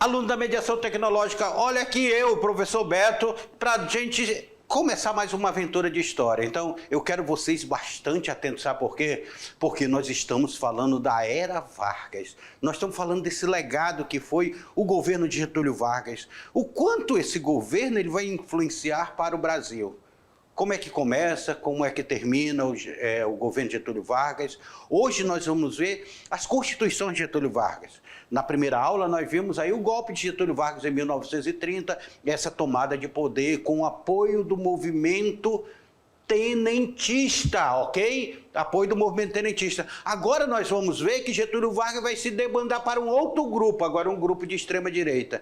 Aluno da mediação tecnológica, olha aqui eu, professor Beto, para a gente começar mais uma aventura de história. Então, eu quero vocês bastante atentos, sabe por quê? Porque nós estamos falando da Era Vargas. Nós estamos falando desse legado que foi o governo de Getúlio Vargas. O quanto esse governo ele vai influenciar para o Brasil. Como é que começa, como é que termina o governo de Getúlio Vargas. Hoje nós vamos ver as constituições de Getúlio Vargas. Na primeira aula nós vimos aí o golpe de Getúlio Vargas em 1930, essa tomada de poder com o apoio do movimento tenentista, ok? Apoio do movimento tenentista. Agora nós vamos ver que Getúlio Vargas vai se debandar para um outro grupo, agora um grupo de extrema direita.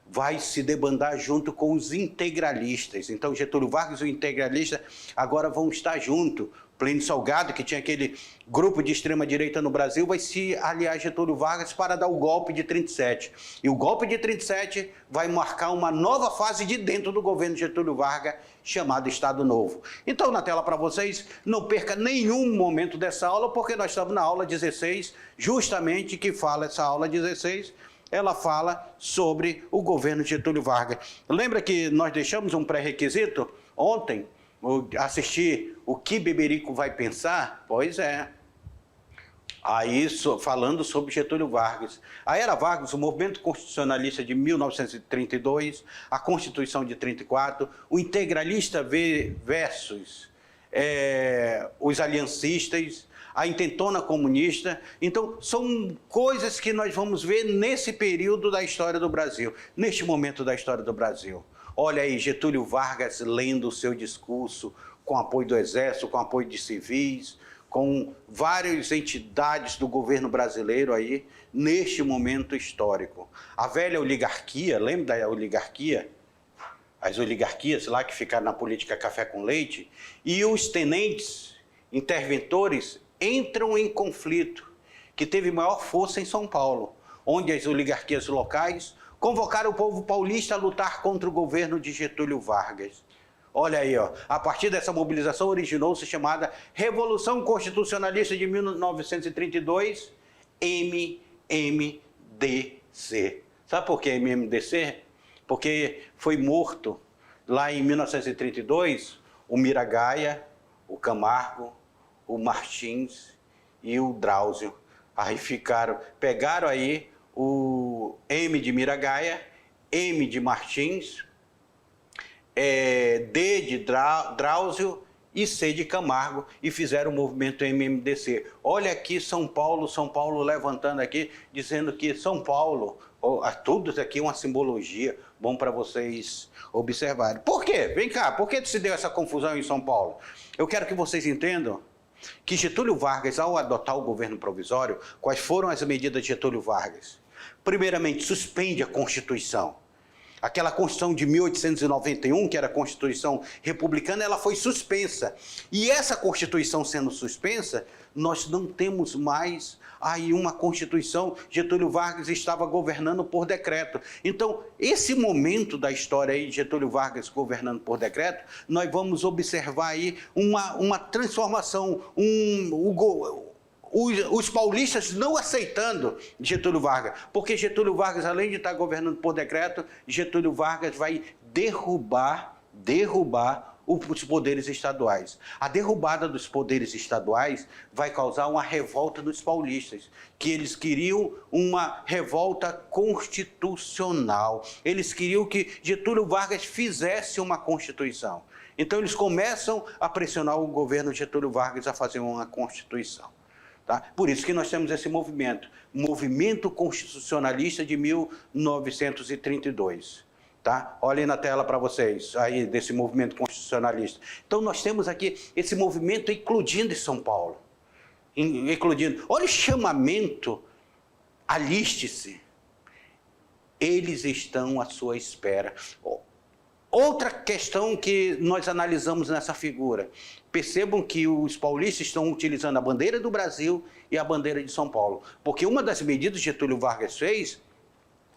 Vai se debandar junto com os integralistas. Então, Getúlio Vargas e o integralista agora vão estar junto. Plínio Salgado, que tinha aquele grupo de extrema-direita no Brasil, vai se aliar a Getúlio Vargas para dar o golpe de 37. E o golpe de 37 vai marcar uma nova fase de dentro do governo de Getúlio Vargas, chamado Estado Novo. Então, na tela para vocês, não perca nenhum momento dessa aula, porque nós estamos na aula 16, justamente que fala essa aula 16, ela fala sobre o governo de Getúlio Vargas. Lembra que nós deixamos um pré-requisito ontem? Assistir O Que Beberico Vai Pensar? Pois é. Aí, falando sobre Getúlio Vargas. A Era Vargas, o movimento constitucionalista de 1932, a Constituição de 34, o integralista versus os aliancistas, a intentona comunista. Então, são coisas que nós vamos ver nesse período da história do Brasil, neste momento da história do Brasil. Olha aí, Getúlio Vargas lendo o seu discurso, com apoio do Exército, com apoio de civis, com várias entidades do governo brasileiro aí, neste momento histórico. A velha oligarquia, lembra da oligarquia? As oligarquias lá que ficaram na política café com leite, e os tenentes, interventores, entram em conflito, que teve maior força em São Paulo, onde as oligarquias locais convocaram o povo paulista a lutar contra o governo de Getúlio Vargas. Olha aí, ó, a partir dessa mobilização originou-se chamada Revolução Constitucionalista de 1932, MMDC. Sabe por que MMDC? Porque foi morto lá em 1932 o Miragaia, o Camargo, o Martins e o Drauzio. Aí pegaram aí o M de Miragaia, M de Martins, D de Drauzio e C de Camargo e fizeram o movimento MMDC. Olha aqui São Paulo levantando aqui, dizendo que São Paulo, tudo isso aqui é uma simbologia, bom para vocês observarem. Por quê? Vem cá, por que se deu essa confusão em São Paulo? Eu quero que vocês entendam que Getúlio Vargas, ao adotar o governo provisório, quais foram as medidas de Getúlio Vargas? Primeiramente, suspende a Constituição. Aquela Constituição de 1891, que era a Constituição republicana, ela foi suspensa. E essa Constituição sendo suspensa, nós não temos mais aí uma Constituição. Getúlio Vargas estava governando por decreto. Então, esse momento da história aí de Getúlio Vargas governando por decreto, nós vamos observar aí uma transformação, os paulistas não aceitando Getúlio Vargas, porque Getúlio Vargas, além de estar governando por decreto, Getúlio Vargas vai derrubar os poderes estaduais. A derrubada dos poderes estaduais vai causar uma revolta dos paulistas, que eles queriam uma revolta constitucional. Eles queriam que Getúlio Vargas fizesse uma Constituição. Então eles começam a pressionar o governo de Getúlio Vargas a fazer uma Constituição. Tá? Por isso que nós temos esse movimento constitucionalista de 1932. Tá? Olhem na tela para vocês, aí desse movimento constitucionalista. Então nós temos aqui esse movimento eclodindo em São Paulo. Eclodindo. Olha o chamamento, aliste-se. Eles estão à sua espera. Outra questão que nós analisamos nessa figura. Percebam que os paulistas estão utilizando a bandeira do Brasil e a bandeira de São Paulo. Porque uma das medidas que Getúlio Vargas fez,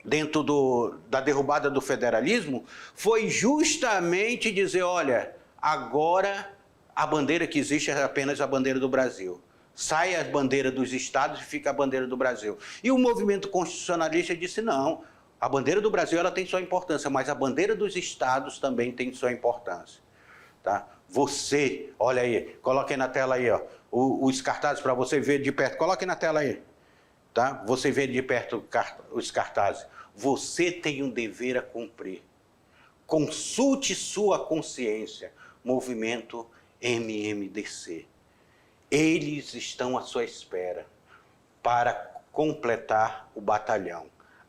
dentro da derrubada do federalismo, foi justamente dizer, olha, agora a bandeira que existe é apenas a bandeira do Brasil. Sai a bandeira dos estados e fica a bandeira do Brasil. E o movimento constitucionalista disse, não, A bandeira do Brasil ela tem sua importância, mas a bandeira dos estados também tem sua importância. Tá? Você, olha aí, coloque aí na tela aí, ó, os cartazes para você ver de perto. Coloque na tela aí. Tá? Você vê de perto os cartazes. Você tem um dever a cumprir. Consulte sua consciência. Movimento MMDC. Eles estão à sua espera para completar o batalhão.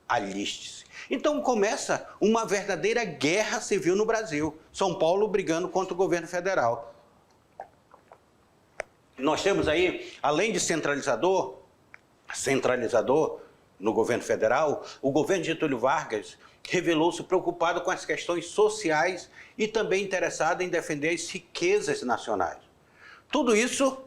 Aliste-se. Então começa uma verdadeira guerra civil no Brasil. São Paulo brigando contra o governo federal. Nós temos aí, além de centralizador no governo federal, o governo de Getúlio Vargas revelou-se preocupado com as questões sociais e também interessado em defender as riquezas nacionais. Tudo isso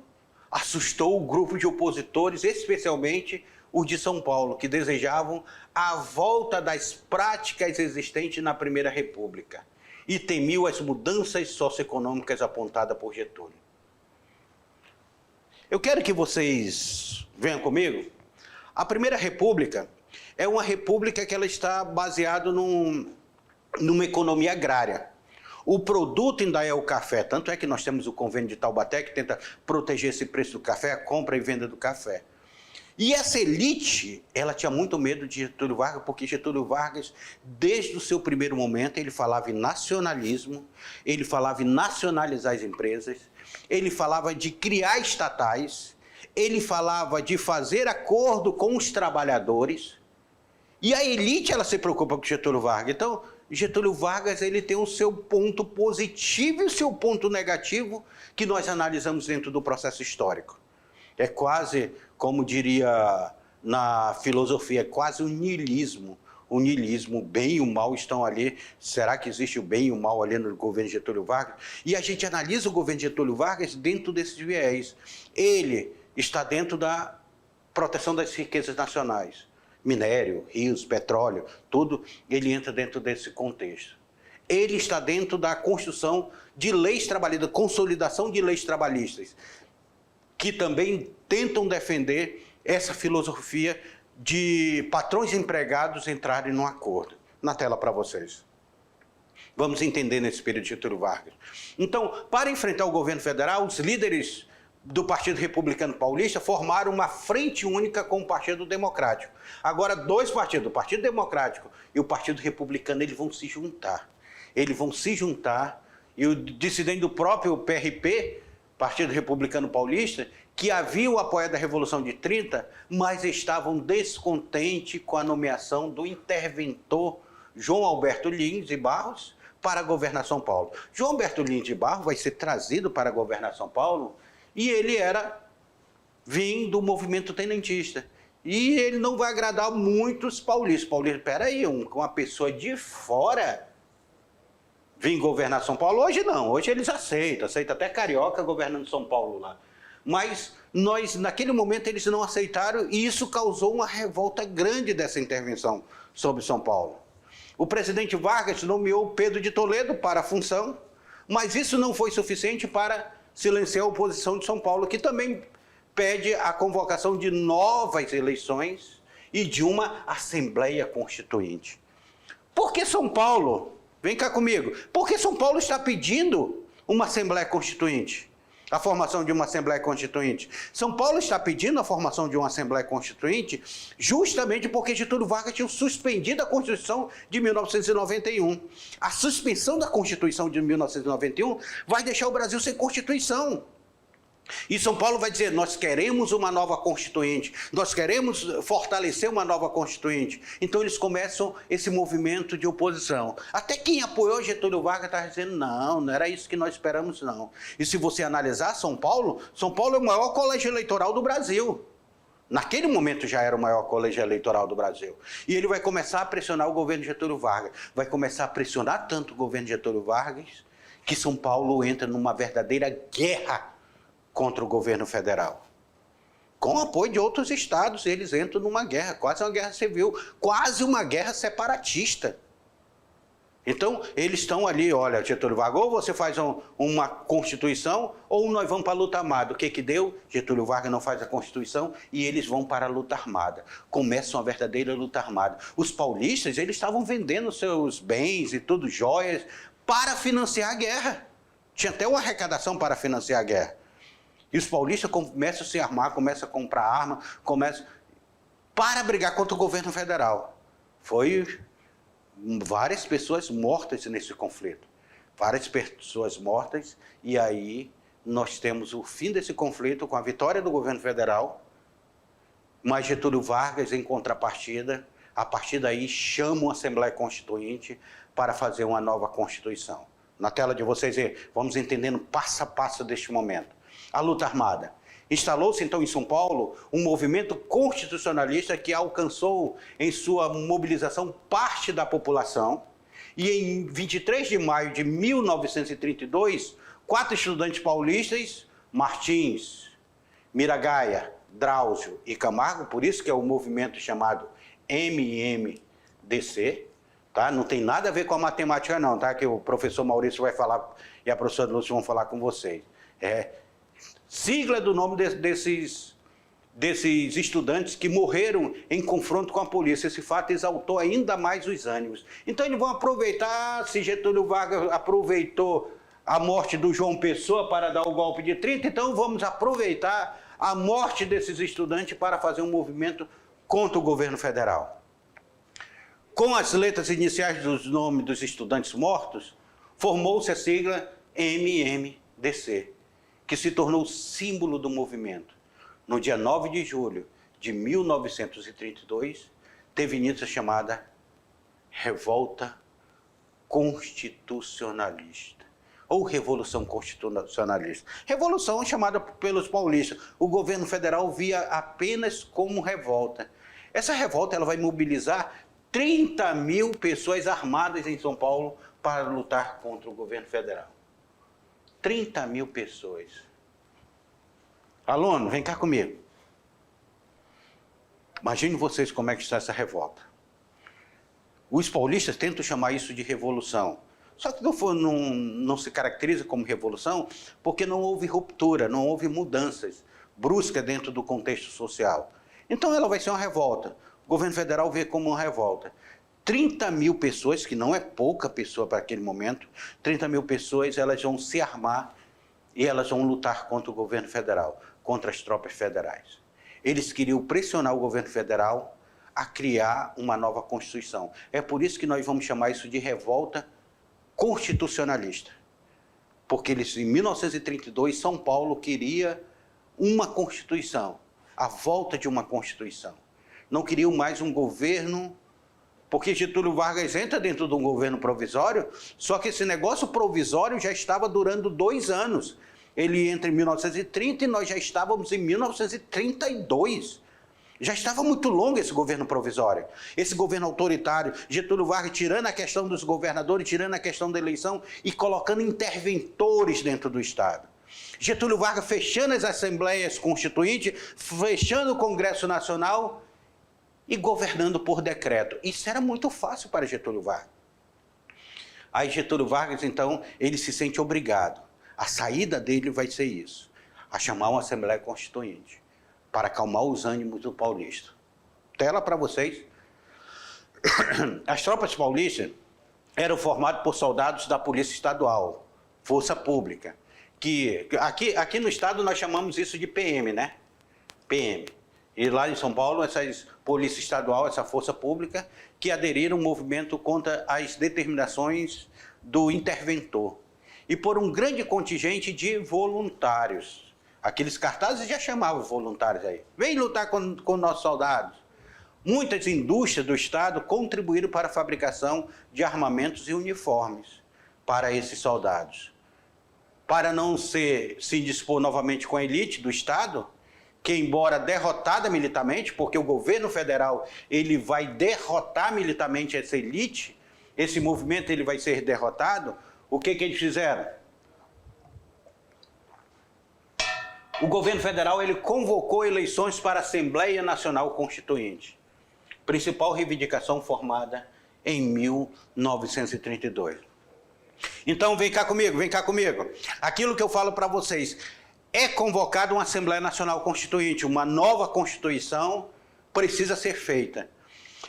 assustou o grupo de opositores, especialmente os de São Paulo, que desejavam a volta das práticas existentes na Primeira República e temiam as mudanças socioeconômicas apontadas por Getúlio. Eu quero que vocês venham comigo. A Primeira República é uma república que ela está baseada numa economia agrária. O produto ainda é o café, tanto é que nós temos o convênio de Taubaté que tenta proteger esse preço do café, a compra e venda do café. E essa elite, ela tinha muito medo de Getúlio Vargas, porque Getúlio Vargas, desde o seu primeiro momento, ele falava em nacionalismo, ele falava em nacionalizar as empresas, ele falava de criar estatais, ele falava de fazer acordo com os trabalhadores, e a elite, ela se preocupa com Getúlio Vargas. Então, Getúlio Vargas, ele tem o seu ponto positivo e o seu ponto negativo, que nós analisamos dentro do processo histórico. É quase, como diria na filosofia, é quase um niilismo. O niilismo, o bem e o mal estão ali. Será que existe o bem e o mal ali no governo de Getúlio Vargas? E a gente analisa o governo de Getúlio Vargas dentro desses viés. Ele está dentro da proteção das riquezas nacionais. Minério, rios, petróleo, tudo, ele entra dentro desse contexto. Ele está dentro da construção de leis trabalhistas, consolidação de leis trabalhistas, que também tentam defender essa filosofia de patrões e empregados entrarem num acordo. Na tela para vocês. Vamos entender nesse período de Getúlio Vargas. Então, para enfrentar o governo federal, os líderes do Partido Republicano Paulista formaram uma frente única com o Partido Democrático. Agora, dois partidos, o Partido Democrático e o Partido Republicano, eles vão se juntar. Eles vão se juntar, e o dissidente do próprio PRP, Partido Republicano Paulista, que haviam apoiado a Revolução de 30, mas estavam descontentes com a nomeação do interventor João Alberto Lins de Barros para governar São Paulo. João Alberto Lins de Barros vai ser trazido para governar São Paulo, e ele vinha do movimento tenentista. E ele não vai agradar muitos paulistas. Paulistas, peraí, uma pessoa de fora vir governar São Paulo? Hoje não, hoje eles aceitam até carioca governando São Paulo lá. Mas naquele momento, eles não aceitaram, e isso causou uma revolta grande dessa intervenção sobre São Paulo. O presidente Vargas nomeou Pedro de Toledo para a função, mas isso não foi suficiente para silenciar a oposição de São Paulo, que também pede a convocação de novas eleições e de uma Assembleia Constituinte. Por que São Paulo? Vem cá comigo. Por que São Paulo está pedindo uma Assembleia Constituinte? A formação de uma Assembleia Constituinte. São Paulo está pedindo a formação de uma Assembleia Constituinte justamente porque Getúlio Vargas tinha suspendido a Constituição de 1991. A suspensão da Constituição de 1991 vai deixar o Brasil sem Constituição. E São Paulo vai dizer, nós queremos uma nova Constituinte, nós queremos fortalecer uma nova Constituinte. Então eles começam esse movimento de oposição. Até quem apoiou Getúlio Vargas está dizendo, não era isso que nós esperamos, não. E se você analisar São Paulo é o maior colégio eleitoral do Brasil. Naquele momento já era o maior colégio eleitoral do Brasil. E ele vai começar a pressionar o governo de Getúlio Vargas. Vai começar a pressionar tanto o governo de Getúlio Vargas que São Paulo entra numa verdadeira guerra contra o governo federal. Com apoio de outros estados, eles entram numa guerra, quase uma guerra civil, quase uma guerra separatista. Então, eles estão ali, olha, Getúlio Vargas, ou você faz uma Constituição, ou nós vamos para a luta armada. O que deu? Getúlio Vargas não faz a Constituição e eles vão para a luta armada. Começa uma verdadeira luta armada. Os paulistas, eles estavam vendendo seus bens e tudo, joias, para financiar a guerra. Tinha até uma arrecadação para financiar a guerra. E os paulistas começam a se armar, começam a comprar arma, começam para brigar contra o governo federal. Foi várias pessoas mortas nesse conflito. Várias pessoas mortas, e aí nós temos o fim desse conflito com a vitória do governo federal, mas Getúlio Vargas, em contrapartida, a partir daí chama uma Assembleia Constituinte para fazer uma nova Constituição. Na tela de vocês, vamos entendendo passo a passo deste momento. A luta armada. Instalou-se, então, em São Paulo, um movimento constitucionalista que alcançou, em sua mobilização, parte da população. E em 23 de maio de 1932, 4 estudantes paulistas, Martins, Miragaia, Drauzio e Camargo, por isso que é o movimento chamado MMDC, tá? Não tem nada a ver com a matemática não, tá? Que o professor Maurício vai falar e a professora Lúcia vão falar com vocês. Sigla do nome desses estudantes que morreram em confronto com a polícia. Esse fato exaltou ainda mais os ânimos. Então eles vão aproveitar, se Getúlio Vargas aproveitou a morte do João Pessoa para dar o golpe de 30, então vamos aproveitar a morte desses estudantes para fazer um movimento contra o governo federal. Com as letras iniciais dos nomes dos estudantes mortos, formou-se a sigla MMDC, que se tornou símbolo do movimento. No dia 9 de julho de 1932, teve início a chamada Revolta Constitucionalista, ou Revolução Constitucionalista. Revolução chamada pelos paulistas. O governo federal via apenas como revolta. Essa revolta ela vai mobilizar 30 mil pessoas armadas em São Paulo para lutar contra o governo federal. 30 mil pessoas. Aluno, vem cá comigo. Imagine vocês como é que está essa revolta. Os paulistas tentam chamar isso de revolução. Só que não se caracteriza como revolução porque não houve ruptura, não houve mudanças bruscas dentro do contexto social. Então ela vai ser uma revolta. O governo federal vê como uma revolta. 30 mil pessoas, que não é pouca pessoa para aquele momento, 30 mil pessoas, elas vão se armar e elas vão lutar contra o governo federal, contra as tropas federais. Eles queriam pressionar o governo federal a criar uma nova Constituição. É por isso que nós vamos chamar isso de revolta constitucionalista. Porque eles, em 1932, São Paulo queria uma Constituição, a volta de uma Constituição. Não queriam mais um governo, porque Getúlio Vargas entra dentro de um governo provisório, só que esse negócio provisório já estava durando 2 anos. Ele entra em 1930 e nós já estávamos em 1932. Já estava muito longo esse governo provisório, esse governo autoritário, Getúlio Vargas tirando a questão dos governadores, tirando a questão da eleição e colocando interventores dentro do Estado. Getúlio Vargas fechando as assembleias constituintes, fechando o Congresso Nacional e governando por decreto. Isso era muito fácil para Getúlio Vargas. Aí Getúlio Vargas, então, ele se sente obrigado. A saída dele vai ser isso, a chamar uma Assembleia Constituinte, para acalmar os ânimos do paulista. Tela para vocês. As tropas paulistas eram formadas por soldados da Polícia Estadual, Força Pública, que aqui no estado nós chamamos isso de PM, né? PM. E lá em São Paulo, essas Polícia Estadual, essa Força Pública, que aderiram ao movimento contra as determinações do interventor. E por um grande contingente de voluntários. Aqueles cartazes já chamavam voluntários aí. Vem lutar com nossos soldados. Muitas indústrias do Estado contribuíram para a fabricação de armamentos e uniformes para esses soldados. Para não se indispor novamente com a elite do Estado, que embora derrotada militarmente, porque o governo federal ele vai derrotar militarmente essa elite, esse movimento ele vai ser derrotado, o que eles fizeram? O governo federal ele convocou eleições para a Assembleia Nacional Constituinte, principal reivindicação formada em 1932. Então, vem cá comigo, vem cá comigo. Aquilo que eu falo para vocês, é convocada uma Assembleia Nacional Constituinte, uma nova Constituição precisa ser feita.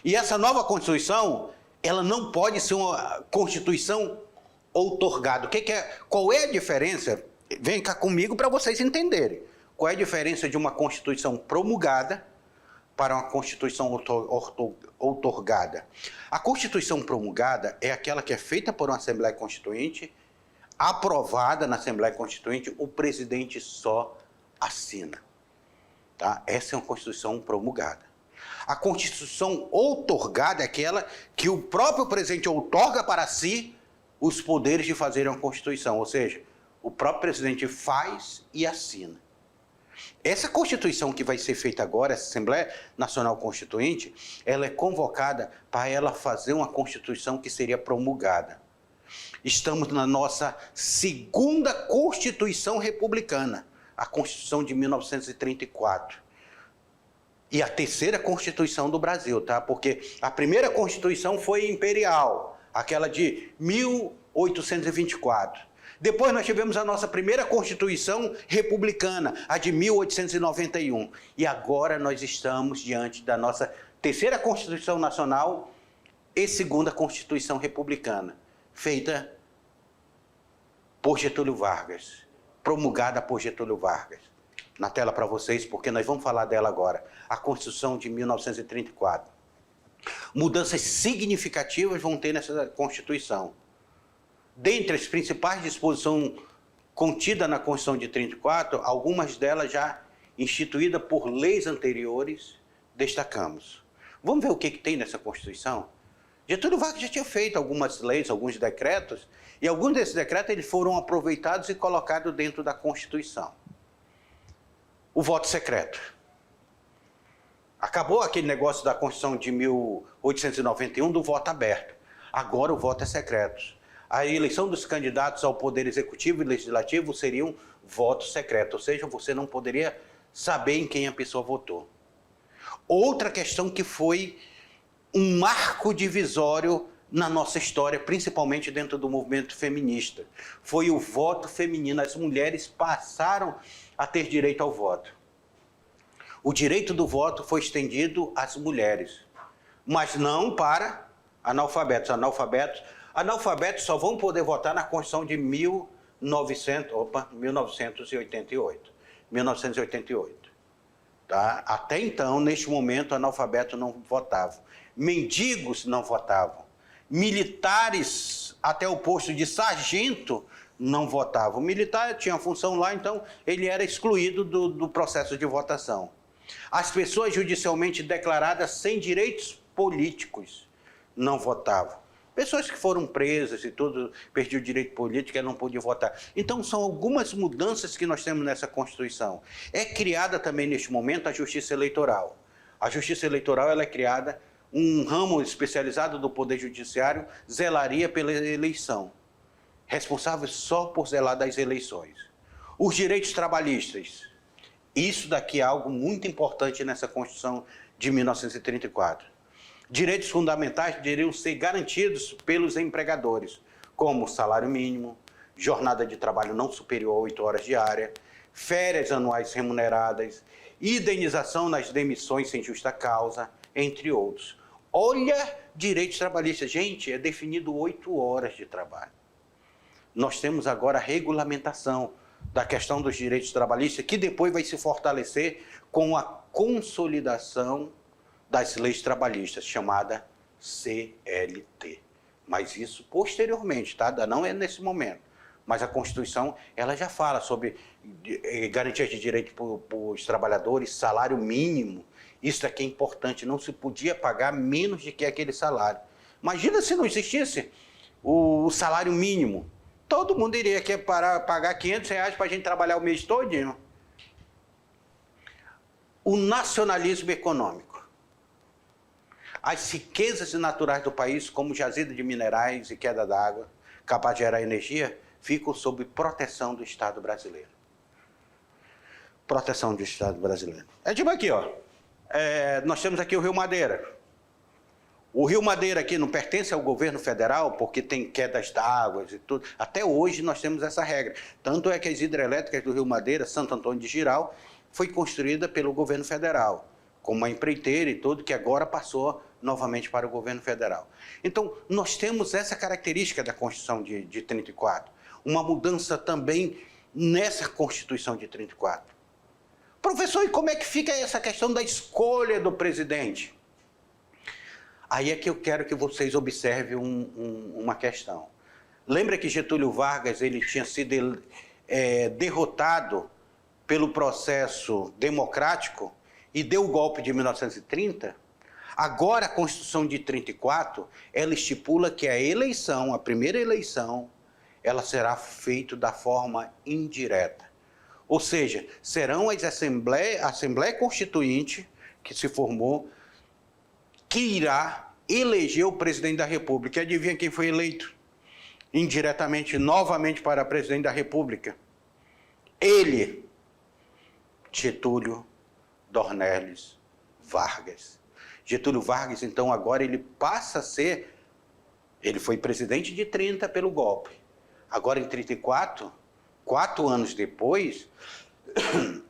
E essa nova Constituição, ela não pode ser uma Constituição outorgada. Qual é a diferença? Vem cá comigo para vocês entenderem. Qual é a diferença de uma Constituição promulgada para uma Constituição outorgada? A Constituição promulgada é aquela que é feita por uma Assembleia Constituinte, aprovada na Assembleia Constituinte, o presidente só assina. Tá? Essa é uma Constituição promulgada. A Constituição outorgada é aquela que o próprio presidente outorga para si os poderes de fazer uma Constituição, ou seja, o próprio presidente faz e assina. Essa Constituição que vai ser feita agora, essa Assembleia Nacional Constituinte, ela é convocada para ela fazer uma Constituição que seria promulgada. Estamos na nossa segunda Constituição republicana, a Constituição de 1934. E a terceira Constituição do Brasil, tá? Porque a primeira Constituição foi imperial, aquela de 1824. Depois nós tivemos a nossa primeira Constituição republicana, a de 1891. E agora nós estamos diante da nossa terceira Constituição Nacional e segunda Constituição Republicana, feita por Getúlio Vargas, promulgada por Getúlio Vargas. Na tela para vocês, porque nós vamos falar dela agora. A Constituição de 1934. Mudanças significativas vão ter nessa Constituição. Dentre as principais disposições contidas na Constituição de 34, algumas delas já instituídas por leis anteriores, destacamos. Vamos ver o que tem nessa Constituição? Getúlio Vargas já tinha feito algumas leis, alguns decretos, e alguns desses decretos eles foram aproveitados e colocados dentro da Constituição. O voto secreto. Acabou aquele negócio da Constituição de 1891 do voto aberto. Agora o voto é secreto. A eleição dos candidatos ao Poder Executivo e Legislativo seria um voto secreto, ou seja, você não poderia saber em quem a pessoa votou. Outra questão que foi um marco divisório na nossa história, principalmente dentro do movimento feminista, foi o voto feminino. As mulheres passaram a ter direito ao voto. O direito do voto foi estendido às mulheres, mas não para analfabetos. Analfabetos só vão poder votar na Constituição de 1988. Tá? Até então, neste momento, analfabetos não votavam. Mendigos não votavam. Militares, até o posto de sargento, não votavam. O militar tinha função lá, então ele era excluído do processo de votação. As pessoas judicialmente declaradas sem direitos políticos não votavam. Pessoas que foram presas e tudo, perdiam o direito político e não podiam votar. Então, são algumas mudanças que nós temos nessa Constituição. É criada também, neste momento, a Justiça Eleitoral. A Justiça Eleitoral ela é criada, um ramo especializado do Poder Judiciário zelaria pela eleição, responsável só por zelar das eleições. Os direitos trabalhistas. Isso daqui é algo muito importante nessa Constituição de 1934. Direitos fundamentais deveriam ser garantidos pelos empregadores, como salário mínimo, jornada de trabalho não superior a 8 horas diárias, férias anuais remuneradas, indenização nas demissões sem justa causa, entre outros. Olha, direitos trabalhistas. Gente, é definido 8 horas de trabalho. Nós temos agora a regulamentação da questão dos direitos trabalhistas, que depois vai se fortalecer com a consolidação das leis trabalhistas, chamada CLT. Mas isso posteriormente, tá? Não é nesse momento. Mas a Constituição, ela já fala sobre garantias de direito para os trabalhadores, salário mínimo. Isso aqui é importante, não se podia pagar menos do que aquele salário. Imagina se não existisse o salário mínimo. Todo mundo iria pagar R$500 para a gente trabalhar o mês todinho. O nacionalismo econômico. As riquezas naturais do país, como jazida de minerais e queda d'água, capaz de gerar energia, ficam sob proteção do Estado brasileiro. Proteção do Estado brasileiro. É tipo aqui, ó. Nós temos aqui o Rio Madeira. O Rio Madeira aqui não pertence ao governo federal, porque tem quedas d'água e tudo. Até hoje nós temos essa regra. Tanto é que as hidrelétricas do Rio Madeira, Santo Antônio de Giral, foi construída pelo governo federal, com uma empreiteira e tudo, que agora passou novamente para o governo federal. Então, nós temos essa característica da Constituição de 34, uma mudança também nessa Constituição de 34. Professor, e como é que fica essa questão da escolha do presidente? Aí é que eu quero que vocês observem uma questão. Lembra que Getúlio Vargas ele tinha sido derrotado pelo processo democrático e deu o golpe de 1930? Agora, a Constituição de 34, ela estipula que a eleição, a primeira eleição, ela será feita da forma indireta. Ou seja, serão a Assembleia Constituinte, que se formou, que irá eleger o presidente da República. E adivinha quem foi eleito? Indiretamente, novamente para presidente da República. Ele, Getúlio Dornelles Vargas. Getúlio Vargas, então, agora ele passa a ser... Ele foi presidente de 30 pelo golpe. Agora, em 34, 4 anos depois,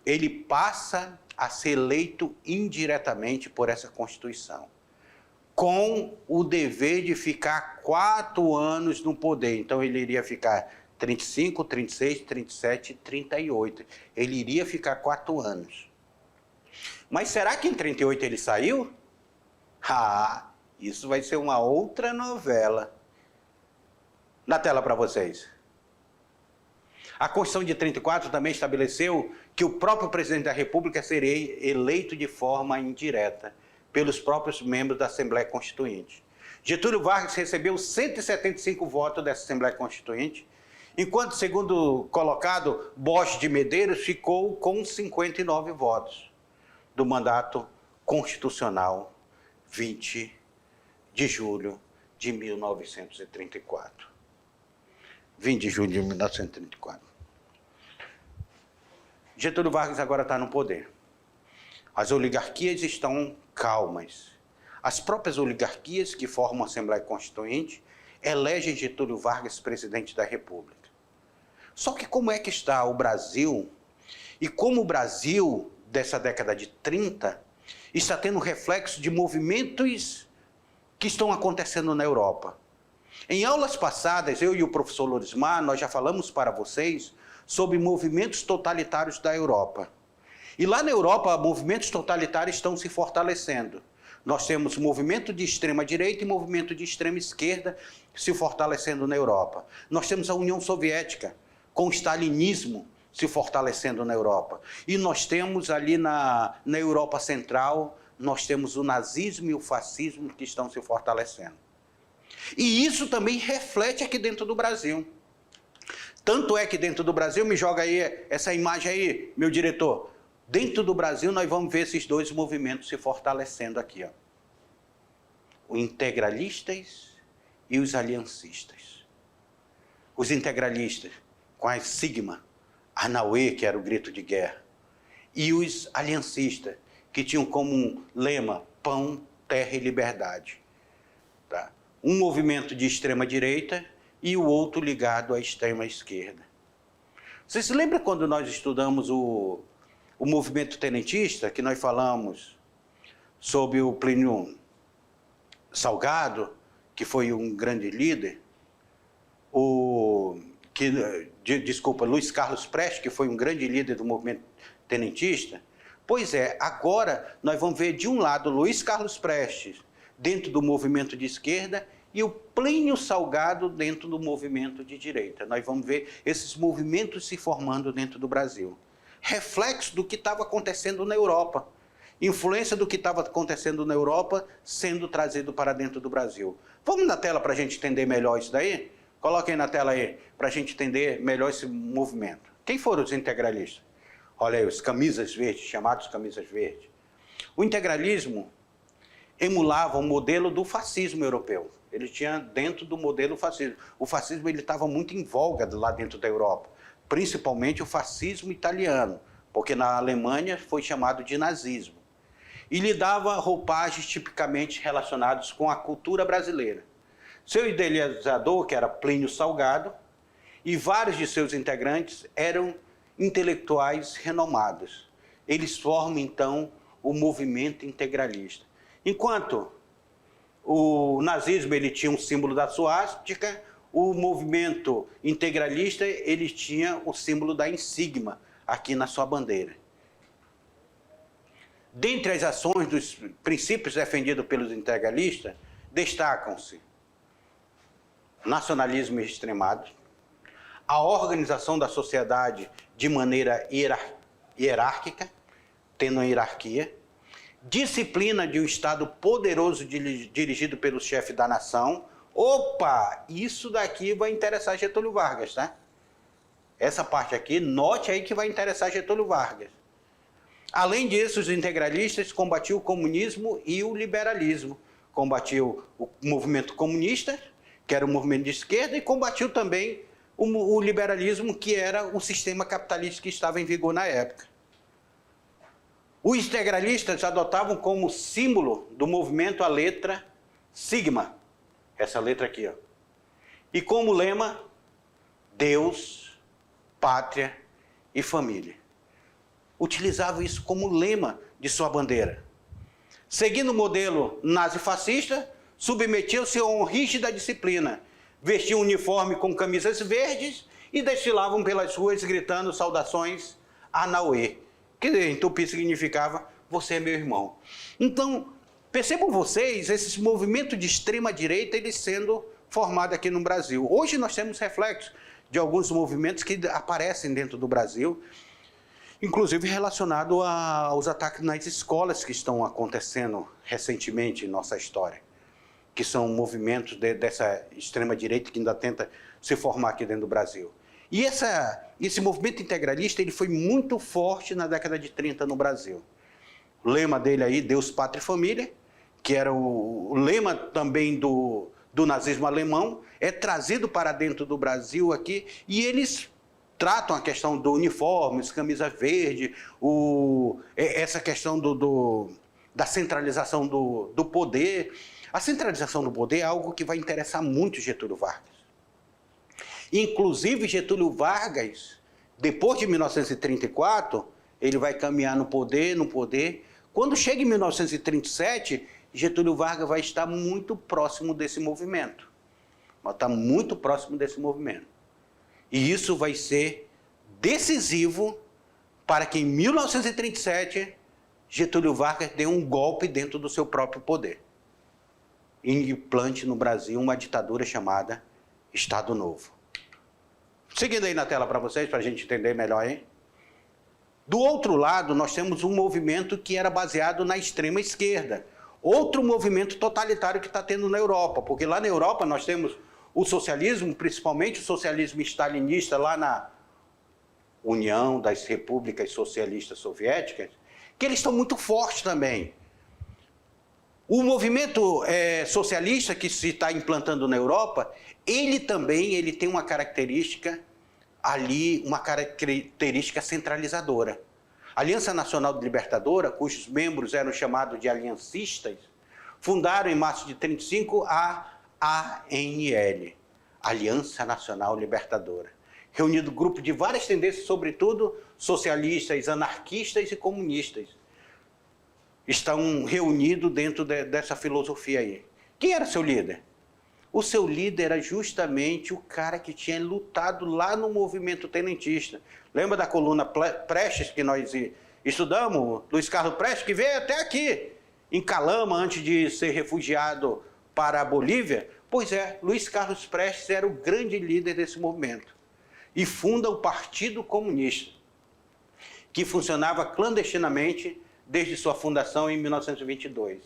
ele passa a ser eleito indiretamente por essa Constituição, com o dever de ficar 4 anos no poder. Então, ele iria ficar 35, 36, 37 e 38. Ele iria ficar 4 anos. Mas será que em 38 ele saiu? Ah, isso vai ser uma outra novela. Na tela para vocês. A Constituição de 34 também estabeleceu que o próprio presidente da República seria eleito de forma indireta pelos próprios membros da Assembleia Constituinte. Getúlio Vargas recebeu 175 votos dessa Assembleia Constituinte, enquanto o segundo colocado, Borges de Medeiros, ficou com 59 votos do mandato constitucional 20 de julho de 1934. 20 de julho de 1934. Getúlio Vargas agora está no poder. As oligarquias estão calmas. As próprias oligarquias que formam a Assembleia Constituinte elegem Getúlio Vargas presidente da República. Só que como é que está o Brasil? E como o Brasil, dessa década de 30, está tendo reflexo de movimentos que estão acontecendo na Europa. Em aulas passadas, eu e o professor Lorismar, nós já falamos para vocês sobre movimentos totalitários da Europa. E lá na Europa, movimentos totalitários estão se fortalecendo. Nós temos movimento de extrema-direita e movimento de extrema-esquerda se fortalecendo na Europa. Nós temos a União Soviética, com o stalinismo se fortalecendo na Europa. E nós temos ali na Europa Central, nós temos o nazismo e o fascismo que estão se fortalecendo. E isso também reflete aqui dentro do Brasil. Tanto é que dentro do Brasil, me joga aí essa imagem aí, meu diretor. Dentro do Brasil, nós vamos ver esses dois movimentos se fortalecendo aqui, ó. Os integralistas e os aliancistas. Os integralistas, com a sigma, Arnauê, que era o grito de guerra. E os aliancistas, que tinham como lema pão, terra e liberdade. Tá? Um movimento de extrema-direita e o outro ligado à extrema-esquerda. Vocês se lembram quando nós estudamos o movimento tenentista, que nós falamos sobre o Plínio Salgado, que foi um grande líder, Luiz Carlos Prestes, que foi um grande líder do movimento tenentista? Pois é, agora nós vamos ver de um lado Luiz Carlos Prestes dentro do movimento de esquerda e o Plínio Salgado dentro do movimento de direita. Nós vamos ver esses movimentos se formando dentro do Brasil. Reflexo do que estava acontecendo na Europa. Influência do que estava acontecendo na Europa sendo trazido para dentro do Brasil. Vamos na tela para a gente entender melhor isso daí? Coloquem na tela aí, para a gente entender melhor esse movimento. Quem foram os integralistas? Olha aí, os camisas verdes, chamados camisas verdes. O integralismo emulava o modelo do fascismo europeu. Ele tinha dentro do modelo fascismo. O fascismo estava muito em voga lá dentro da Europa, principalmente o fascismo italiano, porque na Alemanha foi chamado de nazismo. e lhe dava roupagens tipicamente relacionadas com a cultura brasileira. Seu idealizador, que era Plínio Salgado, e vários de seus integrantes eram intelectuais renomados. Eles formam, então, o movimento integralista. Enquanto o nazismo ele tinha um símbolo da suástica, o movimento integralista ele tinha o símbolo da insígnia aqui na sua bandeira. Dentre as ações dos princípios defendidos pelos integralistas, destacam-se nacionalismo extremado, a organização da sociedade de maneira hierárquica, tendo uma hierarquia, disciplina de um Estado poderoso dirigido pelo chefe da nação. Opa, isso daqui vai interessar Getúlio Vargas, tá? Essa parte aqui, note aí que vai interessar Getúlio Vargas. Além disso, os integralistas combatiam o comunismo e o liberalismo. Combatiam o movimento comunista, que era o movimento de esquerda, e combatiu também o liberalismo, que era o sistema capitalista que estava em vigor na época. Os integralistas adotavam como símbolo do movimento a letra sigma, essa letra aqui, ó. E como lema, Deus, pátria e família. Utilizavam isso como lema de sua bandeira. Seguindo o modelo nazifascista, submetiam-se a uma rígida disciplina, vestiam uniforme com camisas verdes e desfilavam pelas ruas gritando saudações a Nauê, que em tupi significava você é meu irmão. Então, percebam vocês, esses movimentos de extrema-direita, eles sendo formados aqui no Brasil. Hoje nós temos reflexos de alguns movimentos que aparecem dentro do Brasil, inclusive relacionado aos ataques nas escolas que estão acontecendo recentemente em nossa história, que são movimentos dessa extrema-direita que ainda tenta se formar aqui dentro do Brasil. E esse movimento integralista ele foi muito forte na década de 30 no Brasil. O lema dele aí, Deus, Pátria e Família, que era o lema também do nazismo alemão, é trazido para dentro do Brasil aqui, e eles tratam a questão do uniforme, camisa verde, essa questão da centralização do poder. A centralização do poder é algo que vai interessar muito Getúlio Vargas. Inclusive, Getúlio Vargas, depois de 1934, ele vai caminhar no poder. Quando chega em 1937, Getúlio Vargas vai estar muito próximo desse movimento. Vai estar muito próximo desse movimento. E isso vai ser decisivo para que em 1937 Getúlio Vargas dê um golpe dentro do seu próprio poder e implante no Brasil uma ditadura chamada Estado Novo. Seguindo aí na tela para vocês, para a gente entender melhor aí. Do outro lado, nós temos um movimento que era baseado na extrema esquerda. Outro movimento totalitário que está tendo na Europa, porque lá na Europa nós temos o socialismo, principalmente o socialismo stalinista lá na União das Repúblicas Socialistas Soviéticas, que eles estão muito fortes também. O movimento socialista que se está implantando na Europa, ele tem uma característica ali, uma característica centralizadora. A Aliança Nacional Libertadora, cujos membros eram chamados de aliancistas, fundaram em março de 1935 a ANL, Aliança Nacional Libertadora, reunido grupo de várias tendências, sobretudo socialistas, anarquistas e comunistas. Estão reunidos dentro dessa filosofia aí. Quem era seu líder? O seu líder era justamente o cara que tinha lutado lá no movimento tenentista. Lembra da coluna Prestes que nós estudamos? Luiz Carlos Prestes, que veio até aqui, em Calama, antes de ser refugiado para a Bolívia? Pois é, Luiz Carlos Prestes era o grande líder desse movimento. E funda o Partido Comunista, que funcionava clandestinamente desde sua fundação em 1922.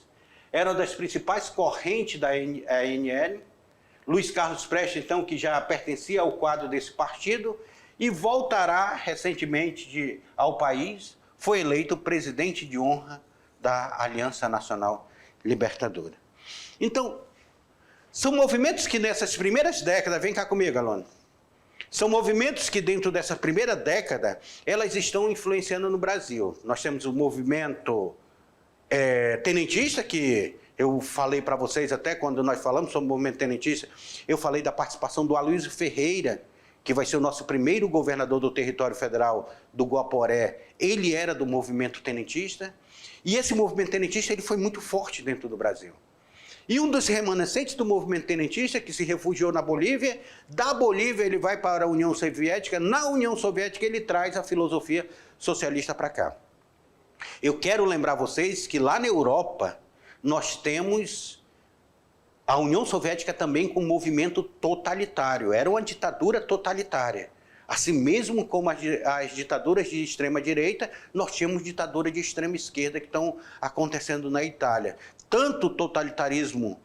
Era uma das principais correntes da ANL. Luiz Carlos Prestes, então, que já pertencia ao quadro desse partido, e voltará recentemente ao país, foi eleito presidente de honra da Aliança Nacional Libertadora. Então, são movimentos que nessas primeiras décadas, vem cá comigo, Alona, são movimentos que dentro dessa primeira década, elas estão influenciando no Brasil. Nós temos o movimento tenentista, que eu falei para vocês até quando nós falamos sobre o movimento tenentista, eu falei da participação do Aloysio Ferreira, que vai ser o nosso primeiro governador do território federal do Guaporé. Ele era do movimento tenentista, e esse movimento tenentista ele foi muito forte dentro do Brasil. E um dos remanescentes do movimento tenentista, que se refugiou na Bolívia, da Bolívia ele vai para a União Soviética, na União Soviética ele traz a filosofia socialista para cá. Eu quero lembrar vocês que lá na Europa nós temos a União Soviética também com um movimento totalitário, era uma ditadura totalitária. Assim mesmo como as ditaduras de extrema-direita, nós tínhamos ditadura de extrema-esquerda que estão acontecendo na Itália. Tanto o totalitarismo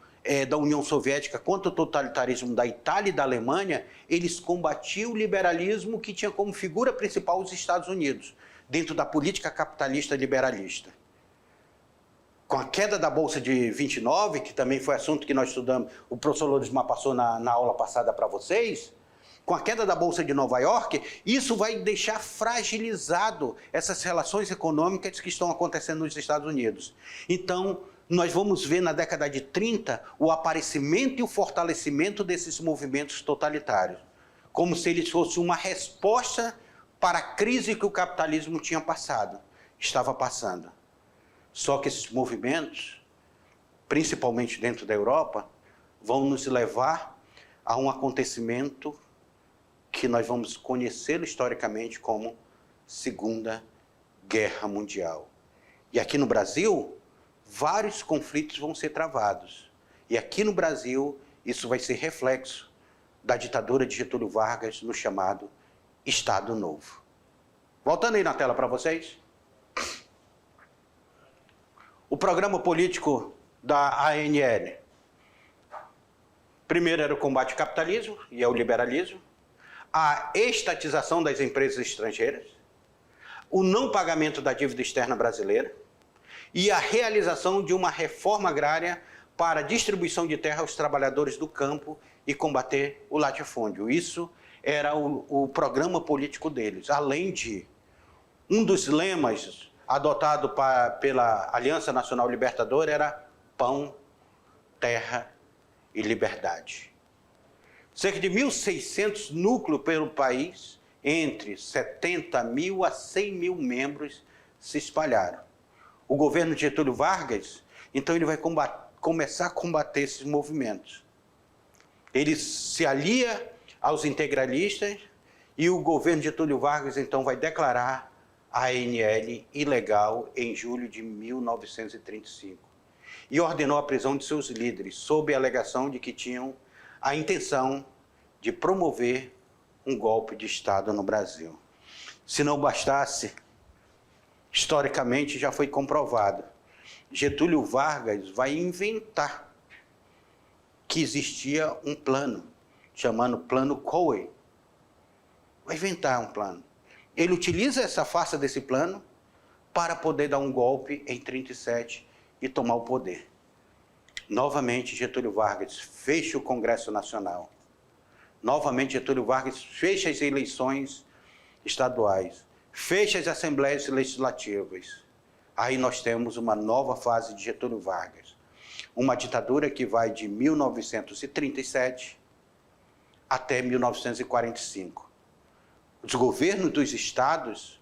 da União Soviética quanto o totalitarismo da Itália e da Alemanha, eles combatiam o liberalismo que tinha como figura principal os Estados Unidos, dentro da política capitalista liberalista. Com a queda da Bolsa de 29, que também foi assunto que nós estudamos, o professor Lorismar passou na aula passada para vocês, com a queda da Bolsa de Nova York, isso vai deixar fragilizado essas relações econômicas que estão acontecendo nos Estados Unidos. Então, nós vamos ver na década de 30 o aparecimento e o fortalecimento desses movimentos totalitários, como se eles fossem uma resposta para a crise que o capitalismo estava passando. Só que esses movimentos, principalmente dentro da Europa, vão nos levar a um acontecimento que nós vamos conhecê-lo historicamente como Segunda Guerra Mundial. E aqui no Brasil, vários conflitos vão ser travados. E aqui no Brasil, isso vai ser reflexo da ditadura de Getúlio Vargas no chamado Estado Novo. Voltando aí na tela para vocês. O programa político da ANL. Primeiro era o combate ao capitalismo e ao liberalismo, a estatização das empresas estrangeiras, o não pagamento da dívida externa brasileira e a realização de uma reforma agrária para a distribuição de terra aos trabalhadores do campo e combater o latifúndio. Isso era o programa político deles, além de um dos lemas adotado pela Aliança Nacional Libertadora era pão, terra e liberdade. Cerca de 1.600 núcleos pelo país, entre 70 mil a 100 mil membros se espalharam. O governo de Getúlio Vargas, então ele vai começar a combater esses movimentos. Ele se alia aos integralistas e o governo de Getúlio Vargas então vai declarar a ANL ilegal em julho de 1935 e ordenou a prisão de seus líderes, sob a alegação de que tinham a intenção de promover um golpe de Estado no Brasil. Se não bastasse, historicamente já foi comprovado, Getúlio Vargas vai inventar que existia um plano, chamado Plano Cohen. Vai inventar um plano. Ele utiliza essa farsa desse plano para poder dar um golpe em 37 e tomar o poder. Novamente, Getúlio Vargas fecha o Congresso Nacional. Novamente, Getúlio Vargas fecha as eleições estaduais, fecha as assembleias legislativas. Aí nós temos uma nova fase de Getúlio Vargas. Uma ditadura que vai de 1937 até 1945. Os governos dos estados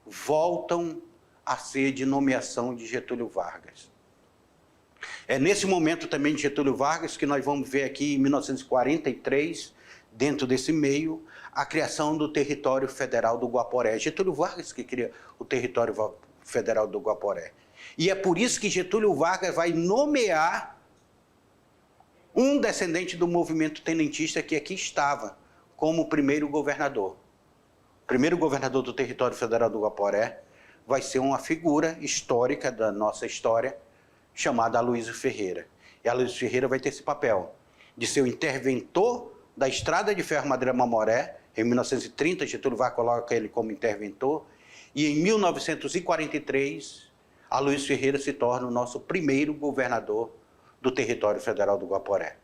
voltam a ser de nomeação de Getúlio Vargas. É nesse momento também de Getúlio Vargas que nós vamos ver aqui em 1943, dentro desse meio, a criação do território federal do Guaporé. Getúlio Vargas que cria o território federal do Guaporé. E é por isso que Getúlio Vargas vai nomear um descendente do movimento tenentista que aqui estava como primeiro governador. O primeiro governador do território federal do Guaporé vai ser uma figura histórica da nossa história, chamada Aloysio Ferreira. E Aloysio Ferreira vai ter esse papel de ser o interventor da Estrada de Ferro Madureira Mamoré. Em 1930, Getúlio Vargas coloca ele como interventor. E em 1943, Aloysio Ferreira se torna o nosso primeiro governador do território federal do Guaporé.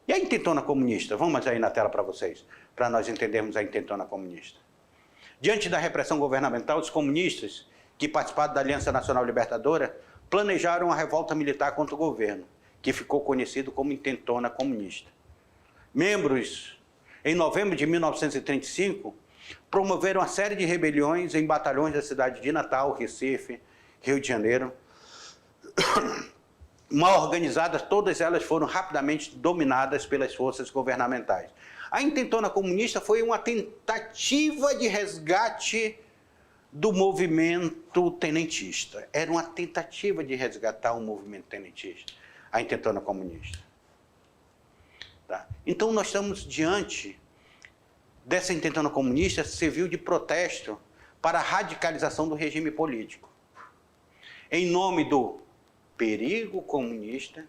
E a intentona comunista? Vamos aí na tela para vocês, para nós entendermos a intentona comunista. Diante da repressão governamental, os comunistas que participaram da Aliança Nacional Libertadora, planejaram a revolta militar contra o governo, que ficou conhecido como Intentona Comunista. Membros, em novembro de 1935, promoveram uma série de rebeliões em batalhões da cidade de Natal, Recife, Rio de Janeiro. Mal organizadas, todas elas foram rapidamente dominadas pelas forças governamentais. A Intentona Comunista foi uma tentativa de resgate do movimento tenentista. Era uma tentativa de resgatar o movimento tenentista, a Intentona Comunista. Tá? Então, nós estamos diante dessa Intentona Comunista, serviu de protesto para a radicalização do regime político. Em nome do perigo comunista,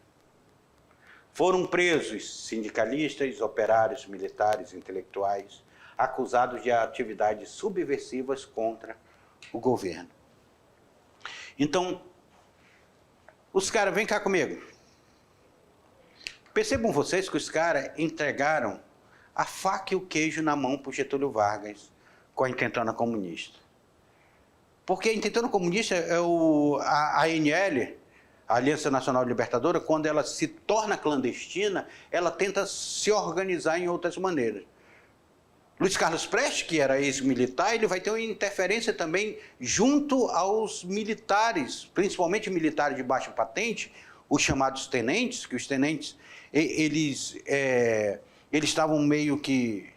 foram presos sindicalistas, operários, militares, intelectuais, acusados de atividades subversivas contra o governo. Então, os caras, vem cá comigo. Percebam vocês que os caras entregaram a faca e o queijo na mão para o Getúlio Vargas com a Intentona Comunista. Porque a Intentona Comunista é a ANL, a Aliança Nacional Libertadora, quando ela se torna clandestina, ela tenta se organizar em outras maneiras. Luiz Carlos Prestes, que era ex-militar, ele vai ter uma interferência também junto aos militares, principalmente militares de baixa patente, os chamados tenentes, que os tenentes, eles estavam meio que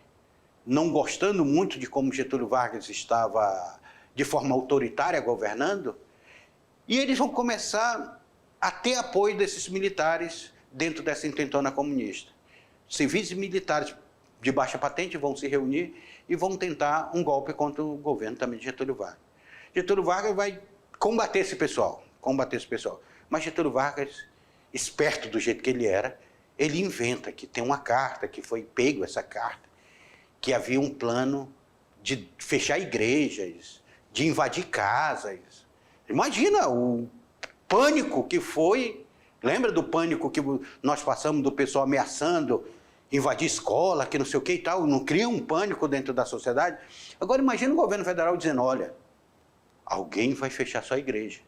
não gostando muito de como Getúlio Vargas estava de forma autoritária governando, e eles vão começar a ter apoio desses militares dentro dessa Intentona Comunista. Civis e militares de baixa patente vão se reunir e vão tentar um golpe contra o governo também de Getúlio Vargas. Getúlio Vargas vai combater esse pessoal. Mas Getúlio Vargas, esperto do jeito que ele era, ele inventa que tem uma carta, que foi pego essa carta, que havia um plano de fechar igrejas, de invadir casas. Imagina o pânico que foi, lembra do pânico que nós passamos do pessoal ameaçando invadir escola, que não sei o que e tal, não cria um pânico dentro da sociedade? Agora imagina o governo federal dizendo, olha, alguém vai fechar sua igreja,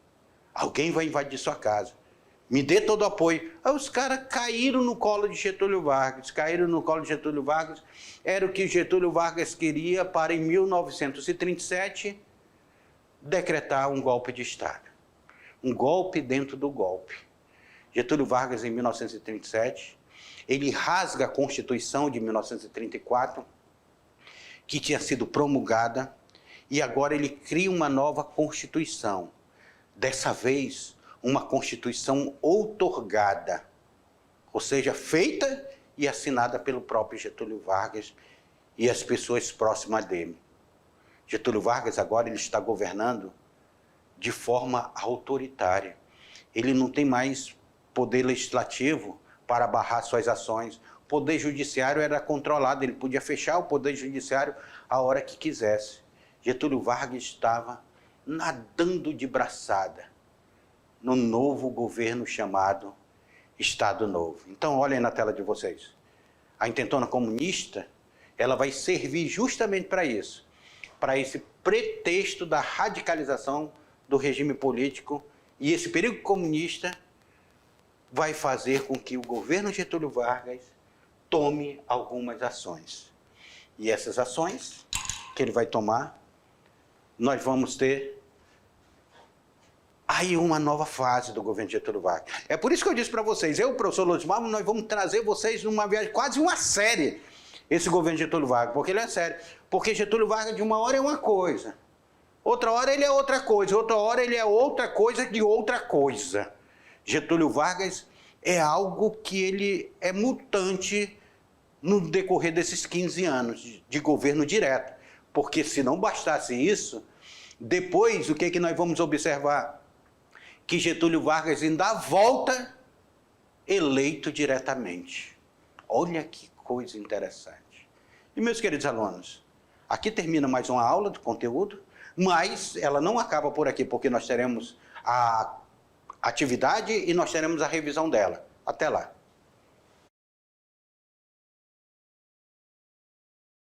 alguém vai invadir sua casa, me dê todo o apoio. Aí os caras caíram no colo de Getúlio Vargas, era o que Getúlio Vargas queria para, em 1937, decretar um golpe de Estado. Um golpe dentro do golpe. Getúlio Vargas, em 1937, ele rasga a Constituição de 1934, que tinha sido promulgada, e agora ele cria uma nova Constituição. Dessa vez, uma Constituição outorgada, ou seja, feita e assinada pelo próprio Getúlio Vargas e as pessoas próximas dele. Getúlio Vargas agora ele está governando de forma autoritária. Ele não tem mais poder legislativo para barrar suas ações. O poder judiciário era controlado, ele podia fechar o poder judiciário a hora que quisesse. Getúlio Vargas estava nadando de braçada no novo governo chamado Estado Novo. Então, olhem na tela de vocês. A Intentona Comunista, ela vai servir justamente para isso, para esse pretexto da radicalização do regime político, e esse perigo comunista vai fazer com que o governo Getúlio Vargas tome algumas ações. E essas ações que ele vai tomar, nós vamos ter aí uma nova fase do governo Getúlio Vargas. É por isso que eu disse para vocês, eu, professor Lousmar, nós vamos trazer vocês numa viagem, quase uma série, esse governo Getúlio Vargas, porque ele é sério. Porque Getúlio Vargas, de uma hora é uma coisa, outra hora ele é outra coisa, outra hora ele é outra coisa de outra coisa. Getúlio Vargas é algo que ele é mutante no decorrer desses 15 anos de governo direto. Porque se não bastasse isso, depois o que é que nós vamos observar? Que Getúlio Vargas ainda volta eleito diretamente. Olha que coisa interessante. E meus queridos alunos, aqui termina mais uma aula de conteúdo, mas ela não acaba por aqui, porque nós teremos a atividade e nós teremos a revisão dela. Até lá.